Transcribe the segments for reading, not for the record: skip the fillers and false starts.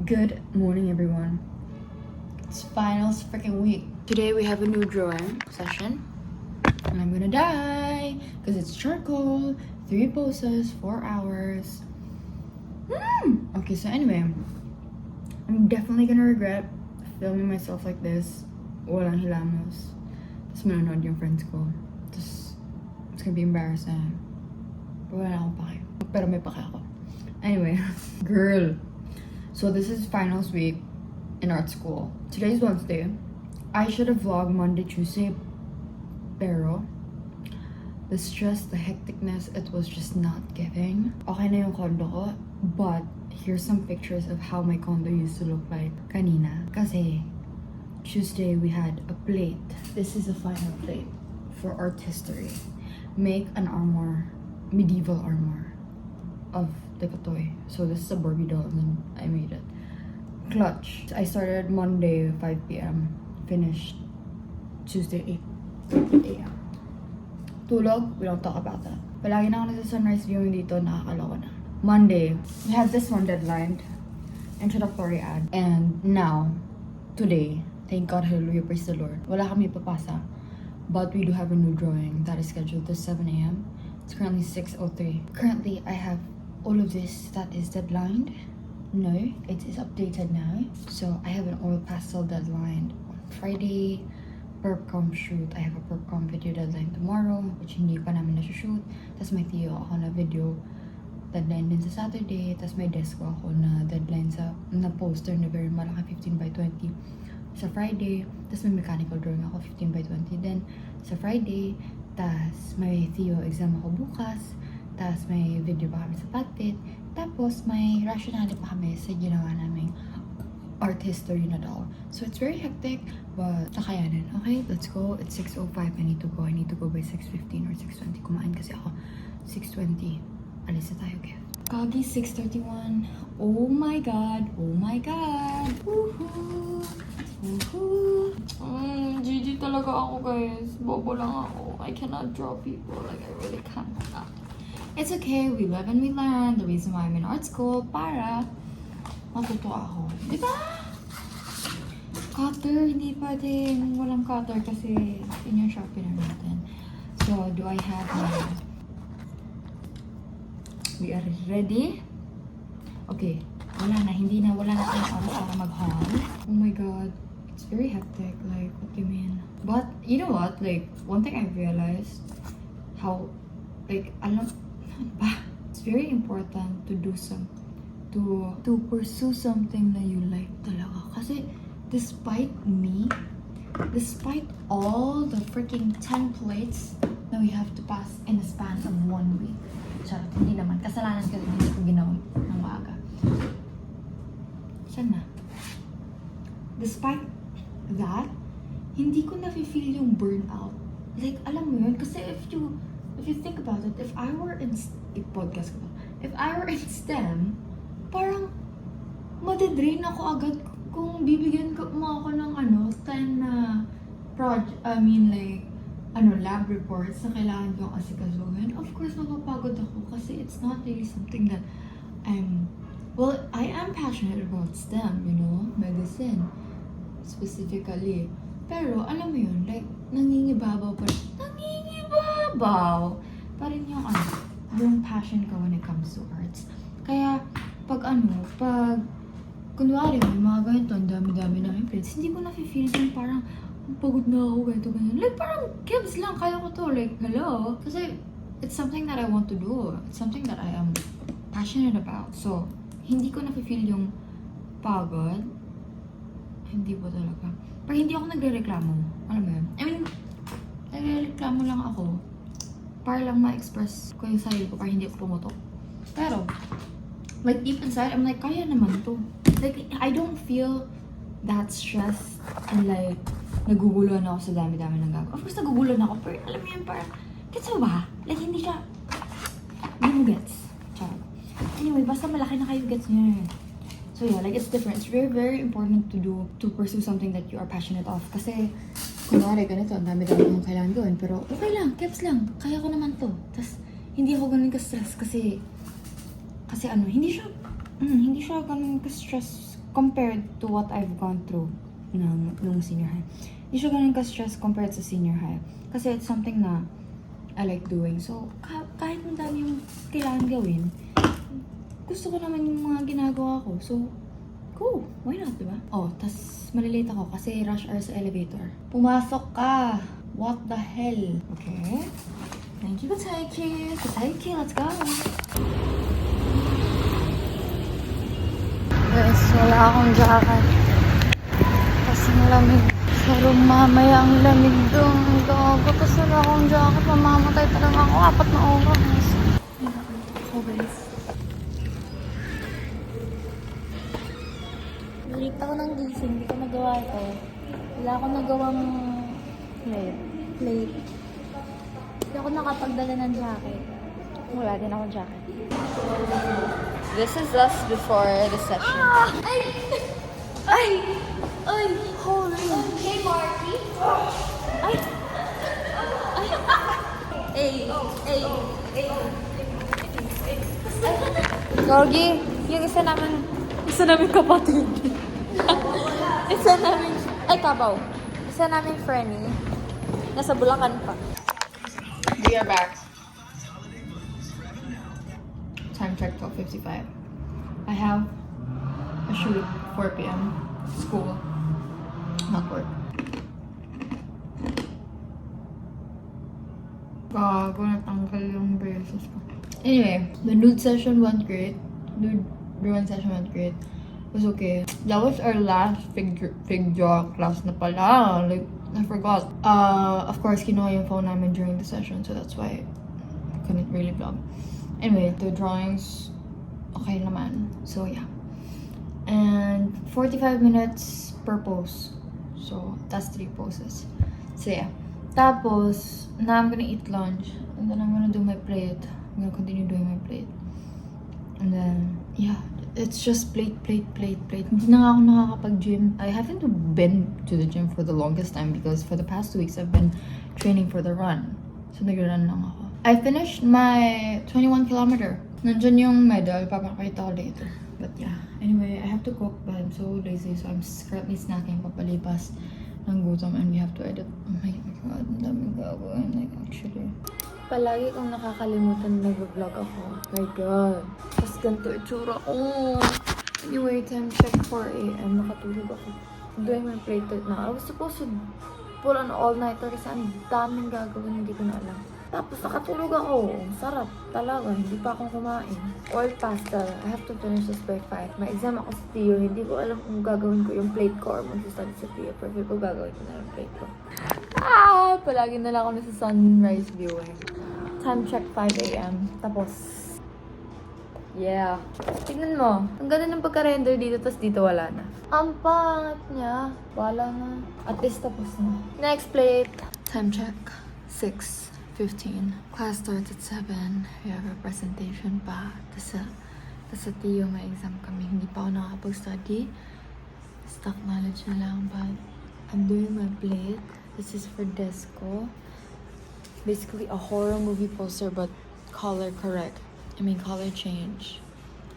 Good morning, everyone. It's finals freaking week. Today we have a new drawing session, and I'm gonna die because it's charcoal, 3 poses, 4 hours. Okay, so anyway, I'm definitely gonna regret filming myself like this. Walang hilamos. Tapos manonood yung friends ko. Tapos, it's gonna be embarrassing. Pero wala akong pake. Pero may pake ako. Anyway, girl. So this is finals week in art school. Today's Wednesday. I should have vlogged Monday, Tuesday. Pero, the stress, the hecticness, it was just not giving. Okay na yung condo ko. But, here's some pictures of how my condo used to look like kanina. Kasi, Tuesday we had a plate. This is the final plate for art history. Make an armor, medieval armor of like a toy. So this is a Barbie doll and then I made it. Clutch. I started Monday 5 p.m. Finished Tuesday 8 a.m. Tulog, we don't talk about that. Palagi na ako nasa sunrise viewing dito, nakakaloko na. Monday, we had this one deadline, introductory ad. And now, today, thank God, hallelujah, praise the Lord. Wala kami papasa. But we do have a new drawing that is scheduled to 7 a.m. It's currently 6:03. Currently, I have all of this that is deadlined. No, it is updated now. So I have an oil pastel deadline on Friday. Perpcom shoot. I have a Perpcom video deadline tomorrow, which hindi pa namin na-shoot. Tapos may Theo ako na video deadline din sa Saturday. Tapos may Desco ako na deadline na poster na very malaki, 15 by 20 sa Friday. Tapos may mechanical drawing ako, 15 by 20 din sa Friday. Tapos may Theo exam ako bukas. Tapos may video pa kami sa Patit. Tapos may rationale pa kami sa ginawa naming art history na doll. So it's very hectic, but kakayanin. Okay, let's go. It's 6:05. I need to go. I need to go by 6:15 or 6:20. Kumain kasi ako. 6:20. Alis na tayo, Kev. Kagi, 6:31. Oh my God. Oh my God. Woohoo. Woohoo. GG talaga ako, guys. Bobo lang ako. I cannot draw people. Like, I really can't. It's okay, we live and we learn. The reason why I'm in art school, para matuto ako. Diba? Cutter, hindi pwedeng walang cutter kasi yun yung sharpener natin. So, do I have my... We are ready? Okay, wala na tayong oras para mag-haul. Oh my God, it's very hectic. Like, what do you mean? But, you know what? Like, one thing I realized, how, like, it's very important to do to pursue something that you like talaga. Kasi despite all the freaking 10 plates that we have to pass in a span of 1 week. Charot, hindi naman. Kasalanan kasi hindi ko ginawa ng maaga. Saan na? Despite that, hindi ko na-feel yung burnout. Like, alam mo yun? Kasi if you think about it, if I were in STEM, parang madidrain ako agad kung bibigyan mo ako ng 10 na lab reports na kailangan kong asikasuhin. Of course, mapapagod ako kasi it's not really something that I am passionate about STEM, medicine specifically. Pero, alam mo yun, like, nangingibabaw pa rin yung passion ko when it comes to arts. Kaya, pag kunwari, may mga ganito, ang dami-dami namin plates, hindi ko na-feel yung parang, pagod na ako, ganito. Like, parang, Kebs lang, kaya ko to. Like, hello? Kasi, it's something that I want to do. It's something that I am passionate about. So, hindi ko na-feel yung pagod. Hindi po talaga. Pero hindi ako nagre-reklamo. Alam mo yun? I mean, nagre-reklamo lang ako para lang ma-express ko yung sarili ko para hindi ako pumutok. Pero, like, deep inside, I'm like, kaya naman to. Like, I don't feel that stressed and like, naguguluhan ako sa dami-dami ng gagawin. Of course, naguguluhan ako, pero alam mo yun, parang, gets mo ba? Like, hindi mo gets. Charot. Anyway, basta malaki na kayo gets nyo. So yeah, like, it's different. It's very, very important to pursue something that you are passionate of. Kasi, kunwari, ganito, ang dami-dami kong kailangan gawin. Pero, okay lang, keps lang. Kaya ko naman to. Tapos, hindi ako ganun ka-stress kasi hindi siya ganun ka-stress compared to what I've gone through nung senior high. Hindi siya ganun ka-stress compared sa senior high. Kasi it's something na I like doing. So, kahit madami yung kailangan gawin, gusto ko naman yung mga ginagawa ko. So, go! Why not, diba? Oh, tas malilate ako kasi rush hour sa elevator. Pumasok ka! What the hell? Okay. Thank you, Patayki. Patayki, let's go! Guys, wala akong jacket. Kasi malamig. Sa room mamaya ang lamig doon. Gago. Tapos wala akong jacket. Mamamatay talaga ako. 4 na oras. Ako, guys. Late ako ng gising, hindi ko nagawa ito. Wala akong nagawang late. Hindi ako nakapagdala ng jacket. Wala din akong jacket. This is us before the session. Ay! Ay! Ay! Holy! Hey, Marky! Ay! Ay! Ay! Ay! Ay! Gorgie, yung isa namin kapatid. Isa namin, ay Tabaw. Isa namin Frenny. Nasa Bulacan pa. We are back. Time check 12:55. I have a shoot 4 p.m. School, not work. Gago, natanggal yung braces ko. Anyway, the nude session went great. Nude drawing session went great. It was okay. That was our last figure class na pala. Like, I forgot. Of course, kinuha yung phone namin during the session, so that's why I couldn't really vlog. Anyway, the drawings, okay naman. So, yeah. And 45 minutes per pose. So, that's 3 poses. So, yeah. Tapos, now I'm gonna eat lunch. And then I'm gonna do my plate. I'm gonna continue doing my plate. And then, yeah. It's just plate. Hindi na nga ako nakakapag-gym. I haven't been to the gym for the longest time because for the past 2 weeks, I've been training for the run. So, nag-run lang ako. I finished my 21 kilometer. Nandyan yung medal. Papakita ko later. But yeah. Anyway, I have to cook but I'm so lazy. So I'm currently snacking papalipas ng gutom and we have to edit. Oh my god, ang daming gagawin. Like actually. Palagi kong nakakalimutan na nag-vlog ako. My god. Tapos ganito itsura ko. Anyway, time check 4 a.m. Nakatulog ako. I'm doing my plate right now. I was supposed to pull an all-nighter kasi ang daming gagawin. Hindi ko na alam. Tapos nakatulog ako. Sarap talaga. Hindi pa akong kumain. Oil pasta. I have to finish this by 5. May exam ako sa Tio. Hindi ko alam kung gagawin ko yung plate ko or magsastudy sa Tio. Pero feel ko gagawin ko na yung plate ko. Palagi na lang ako nasa sunrise viewing. Time check 5 a.m. Tapos, yeah. Tignan mo. Ang ganda ng pagka-render dito, tapos dito wala na. Ang pangat niya. Wala na. At least tapos na. Next plate. Time check 6:15. Class starts at 7. We have a presentation pa. Tapos sa Tio, may exam kami. Hindi pa ako nakakapag-study. Stock knowledge na lang. But I'm doing my plate. This is for Desco. Basically a horror movie poster but color correct. Color change.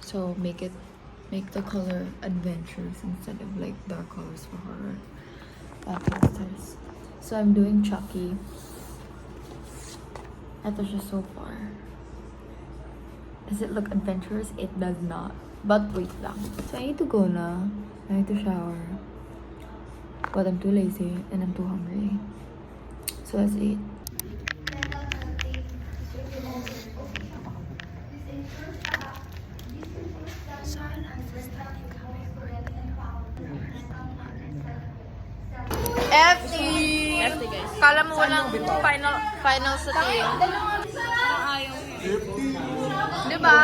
So make the color adventurous instead of like dark colors for horror posters. So I'm doing Chucky. Ito siya so far. Does it look adventurous? It does not. But wait lang. So I need to go na. I need to shower. But I'm too lazy and I'm too hungry. So let's eat. FT! guys. Kala mo walang final sa Tio. Diba?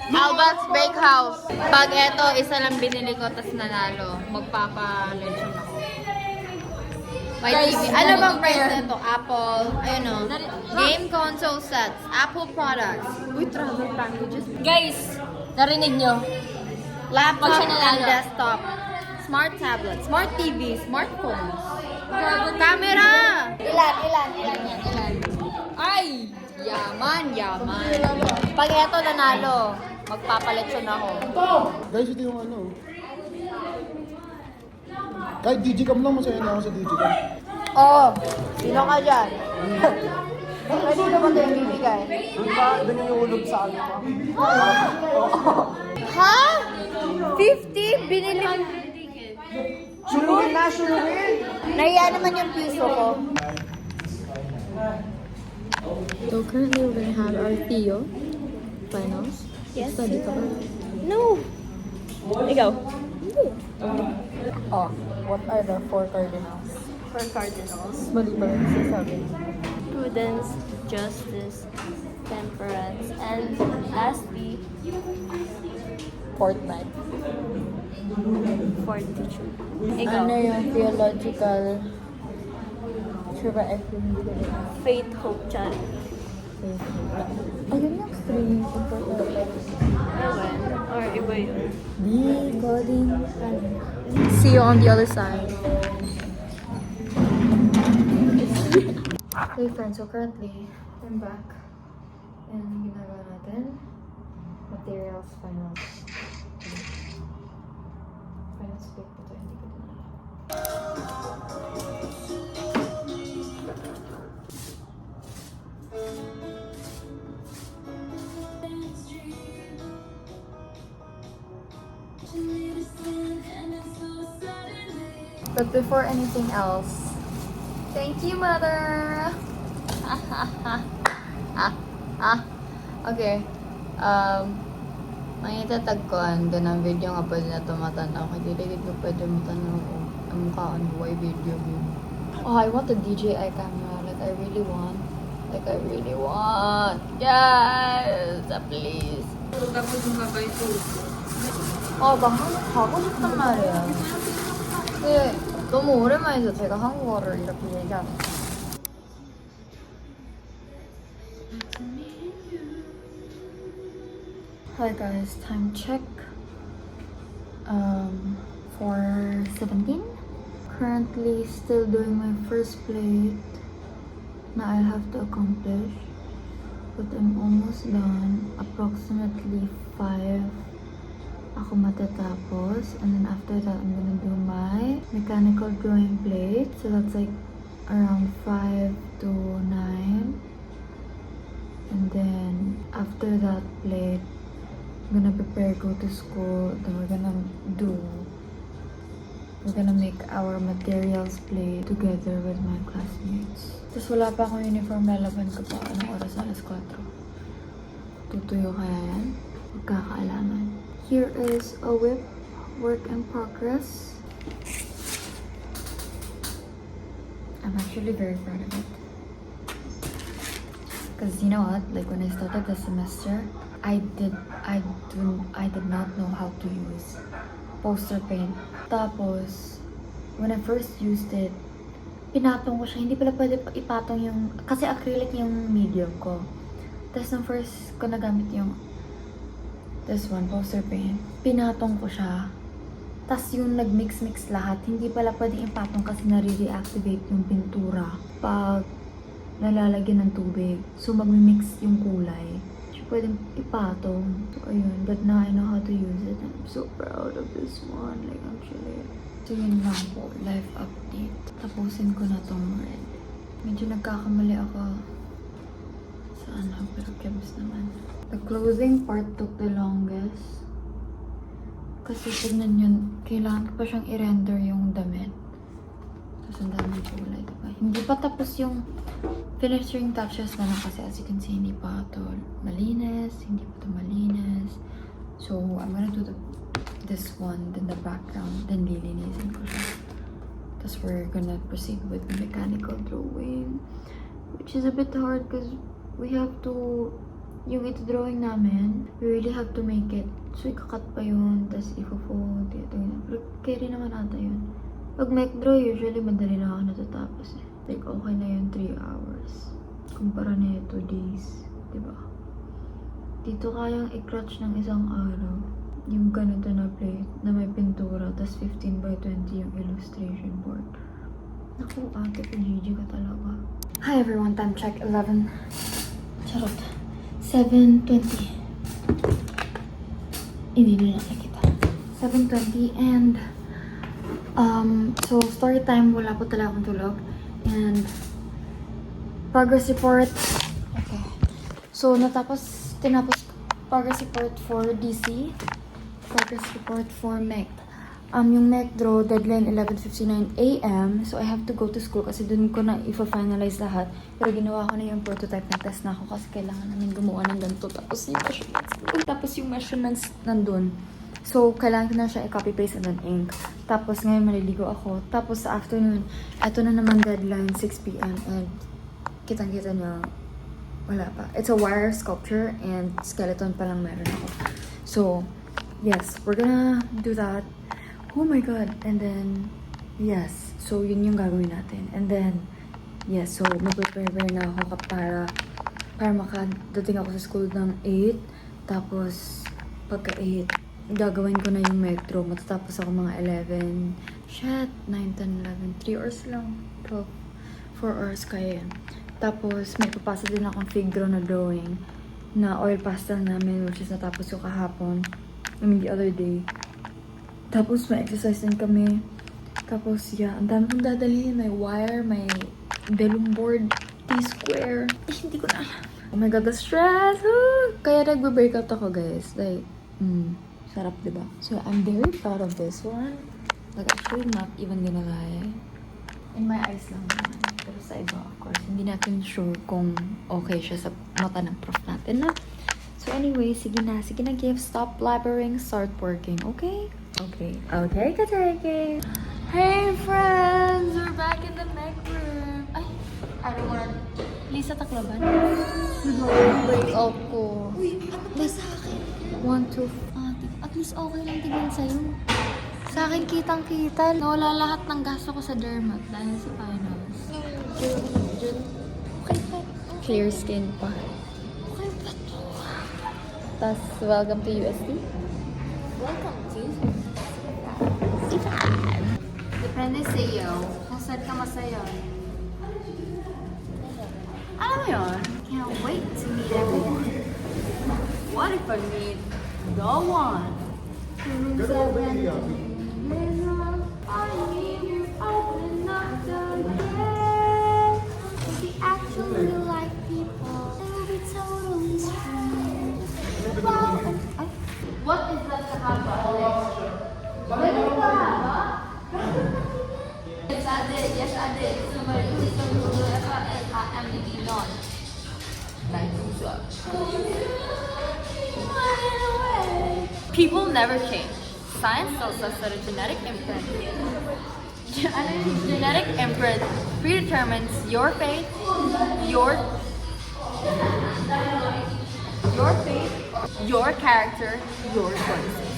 Alba's Bakehouse. Pag eto, isa lang binili ko, tas nanalo. Magpapa-lechon ako. May TV. Ano bang price nito? Apple, ayun o. Game console sets. Apple products. Uy, travel packages. Guys, narinig nyo. Laptop Pag siya nanalo. and desktop. Smart tablet. Smart TV. Smartphones. Camera! Ilan yan. Ay! Yaman. Pag eto nanalo, magpapaletsyon ako. Guys, ito yung ano. Kahit digicam lang, masaya na ako sa digicam. Oh, sino ka dyan? Pwede na ba ito yung bibigay? Diba, ganyan yung ulog sa akin ko. Ha? 50? Binili mo? Suluhin na, suluhin! Nahiya naman yung piso ko. So currently we're gonna have our Theo finals. Yes. Study ka ba? No. Ikaw. Oh, what are the 4 cardinals? 4 cardinals. Mali ba yung sasabi? Prudence, justice, temperance, and lastly, fortnight. Fortitude. Ikaw. Ano yung theological equity? Faith, hope, charity. Ayun yung three important. Ewan. Or iba yun. B, coding, see you on the other side. Okay friends, so currently, I'm back. And ginagawa natin, materials, finals. Finals split po ito, hindi ko din alam. But before anything else, thank you, Mother! Okay. May itatagkuhan ka ng video nga pwede na tumatanaw. Kaya diligid ko pwede matanaw ko. Ang mukhaan buhay video yun. Oh, I want a DJI camera. Like, I really want. Yes! Please! 나 한국 가고 싶단 말이야. 근데 너무 오랜만이죠. 제가 한국어를 이렇게 얘기하는 거. Hi guys, time check. 4:17. Currently still doing my first plate na I have to accomplish. But I'm almost done. Approximately 5 ako matatapos. And then after that, I'm gonna do my mechanical drawing plate. So that's like around 5 to 9. And then after that plate, I'm gonna prepare, go to school. Then we're gonna make our materials play together with my classmates. Tapos wala pa akong uniform, lalaban ko pa. Anong oras? Alas 4. Tutuyo kaya yan? Magkakaalaman. Here is a whip, work in progress. I'm actually very proud of it. Because you know what? Like when I started the semester, I did not know how to use poster paint. Tapos, when I first used it, pinatong ko siya. Hindi pala pwede ipatong yung, kasi acrylic yung medium ko. Tapos nung first ko nagamit yung this one, poster paint, pinatong ko siya. Tapos yung nag-mix-mix lahat, hindi pala pwede ipatong kasi nare-reactivate yung pintura pag nalalagyan ng tubig. So, mag-mix yung kulay. Pwedeng ipatong. So, ayun. But now I know how to use it. I'm so proud of this one. Like, actually. So, yun lang po. Life update. Tapusin ko na tong red. Medyo nagkakamali ako sa ano. Pero kebs naman. The closing part took the longest. Kasi tignan yun. Kailangan ko pa siyang i-render yung damit. Tapos ang daming kulay. Diba? Hindi pa tapos yung finishing touches na lang kasi as you can see, hindi pa ito malinis, hindi pa ito malinis. So, I'm gonna do this one, then the background, then lilinisin ko siya. Tapos we're gonna proceed with mechanical drawing, which is a bit hard because we have to, yung ito drawing namin, we really have to make it. So, ikakat pa yun, tapos i-fold, ito yun. Pero carry naman ata yun. Pag mic draw, usually madali na ako natatapos eh. Like, okay na yun 3 hours. Kumpara na ito, days. Diba? Dito kayang i-crutch ng isang araw. Yung ganito na plate na may pintura, tas 15 by 20 yung illustration board. Naku, ate ko, GG ka talaga. Hi everyone, time check 11. Charot. 7:20. Hindi na nakikita. 7:20 and So, story time, wala po talaga akong tulog. And, progress report. Okay. So, tinapos progress report for DC. Progress report for MEC. Yung MEC draw, deadline 11:59 a.m. So, I have to go to school kasi dun ko na i-finalize lahat. Pero ginawa ko na yung prototype na test na ako kasi kailangan namin gumawa ng ganito. Tapos yung measurements nandun. So, kailangan ko na siya i-copy-paste and then ink. Tapos, ngayon maliligo ako. Tapos, sa afternoon, eto na naman deadline, 6 p.m. And, kitang-kita niyo, wala pa. It's a wire sculpture and skeleton pa lang meron ako. So, yes, we're gonna do that. Oh my God. And then, yes. So, yun yung gagawin natin. And then, yes. So, mag-prepare na ako para makadating ako sa school ng 8. Tapos, pagka 8, gagawin ko na yung metro. Matatapos ako mga 11. Shit. 9, 10, 11. 3 hours lang. 12. 4 hours kaya yan. Tapos, may papasa din akong figure na drawing na oil pastel namin, which is natapos ko kahapon. I mean, the other day. Tapos, may exercise din kami. Tapos, yeah, ang dami kong dadalhin. May wire, may belum board, T-square. Hindi ko na alam. Oh my God, the stress! Kaya nagbe-breakout ako, guys. Like, sarap, diba? So, I'm very proud of this one. Like, actually, not even gonna lie. In my eyes lang naman. Pero sa iba, of course, hindi natin sure kung okay siya sa mata ng prof natin, na. So anyway, sige na, give. Stop blabbering, start working, okay? Okay, Kateke. Hey friends! We're back in the MEC room. Ay, I don't wanna... Lisa, taklaban. Breakout ko. Uy, ano ba sa akin? 1, 2, at least okay lang tignan sa'yo. Sa akin, kitang-kita. Nawala lahat ng gasto ko sa dermat dahil sa finals. Okay pa. Clear skin pa. Okay pa to. Tas, welcome to USD. Welcome to Depende sa iyo kung saan ka masaya. Alam mo yun? Can't wait to meet everyone. What if I meet the one? Ganun ba yung iyak? What is that kahaba? Yes, ade. People never change. Science tells us that a genetic imprint predetermines your fate, your character, your choices.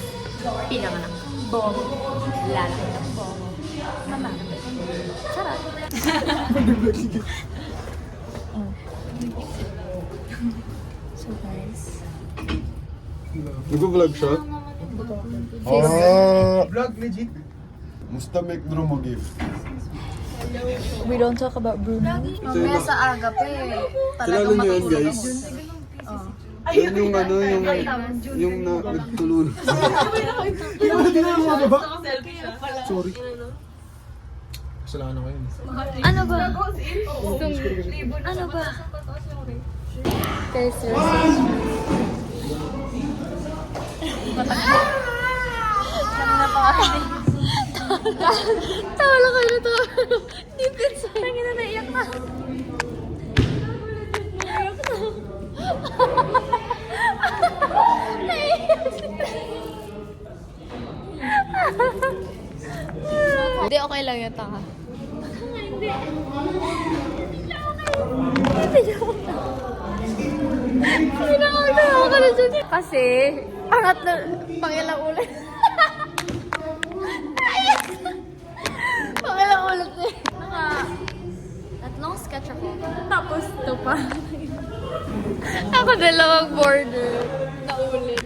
Pinanganak ng bobo, lalaki ng bobo, mamalapit ng bobo. Charot! So guys, Nag-vlog siya? Vlog, legit. Musta make draw mo gift? we don't talk about Bruno. Mamaya sa aga pa eh. Kilala niyo yan, guys? Yan yung ano, yung nagtulunod. Hindi na yung mga baba. Sorry. Kasalanan ko yun. Ano ba? Ano ba? Okay, seriously. Tawala ka na to. Nipit sa akin na naiyak na. Hindi, okay lang yun, taka. Hindi. Hindi na ako tawa ka na dyan. Kasi, angat na, pangilang ulit. Pangilang ulit eh. Tatlong sketch ako. Tapos ito pa. Ako dalawang border na ulit.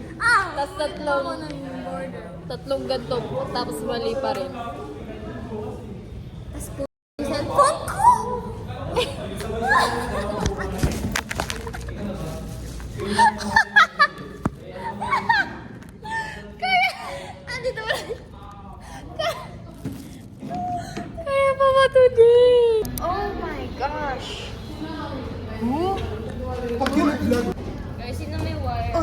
Tapos tatlong ganito. Tapos mali pa rin. Tapos po, cellphone ko! Kaya, andito ba? Guys, sino may wire?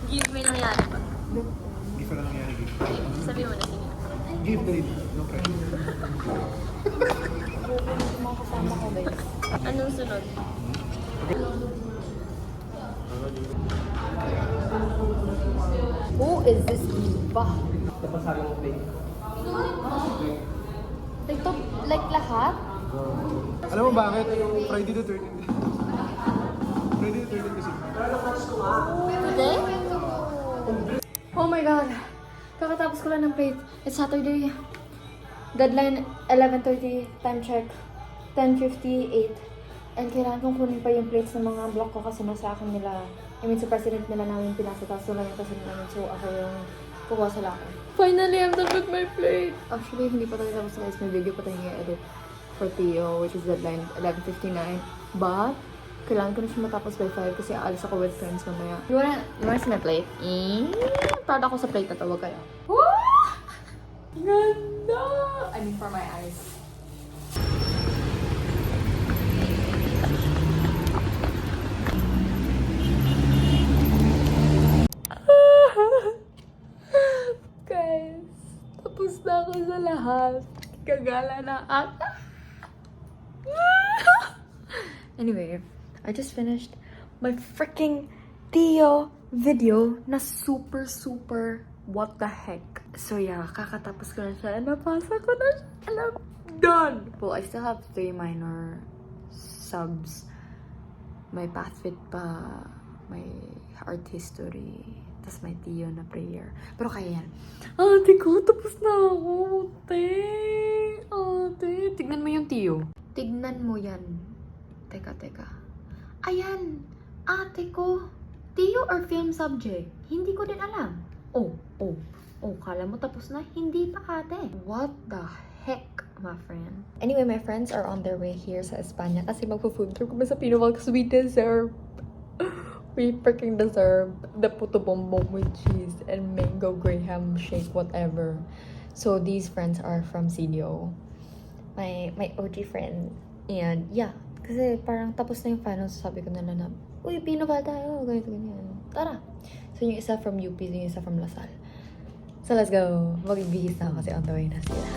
Give me lang yan. Gift na nangyari. Sabi mo na, sige. Give na rin. No pressure. Mga kasama ko, guys. Anong sunod? Who is this diva? Napasalang mo play. Like lahat? Alam mo bakit? Friday the 13th. Friday the 13th kasi. Today? Oh my god. Kakatapos ko lang ng plate. It's Saturday. Deadline 11:30. Time check 10:58. And kailangan kong kunin pa yung plates ng mga block ko kasi nasa akin nila. I mean, sa president nila namin pinasa. Tapos wala yung kasi namin. So ako yung kukuha sa laki. Finally, I'm done with my plate. Actually, hindi pa tayo tapos guys. May video pa tayo i-edit for Theo, which is deadline 11:59. But, kailangan ko na siya matapos by 5 kasi aalis ako with friends mamaya. You wanna see my plate? Proud ako sa plate na to. Huwag kayo. Ganda! I mean, for my eyes. Guys, tapos na ako sa lahat. Kagala na ata. Anyway, I just finished my freaking Theo video na super what the heck. So yeah, kakatapos ko na siya. Napasa ko na siya. And I'm done! Well, I still have 3 minor subs. May pathfit pa. May art history. Tapos may Theo na prayer. Pero kaya yan. Ate ko, tapos na ako. Ate, tignan mo yung Theo. Tignan mo yan. Teka. Ayan! Ate ko! Theo or film subject? Hindi ko din alam. Oh, kala mo tapos na? Hindi pa ate. What the heck, my friend? Anyway, my friends are on their way here sa Espanya kasi magpo-food trip kami sa Pinoval because we deserve. We freaking deserve the puto bonbon with cheese and mango graham shake, whatever. So these friends are from CDO. My OG friend. And yeah, kasi parang tapos na yung finals, sabi ko na na, uy, Pinoval tayo, ganyan. Tara. So yung isa from UP, yung isa from Lasal. So let's go. Magbibihis na ako kasi on the way na sila.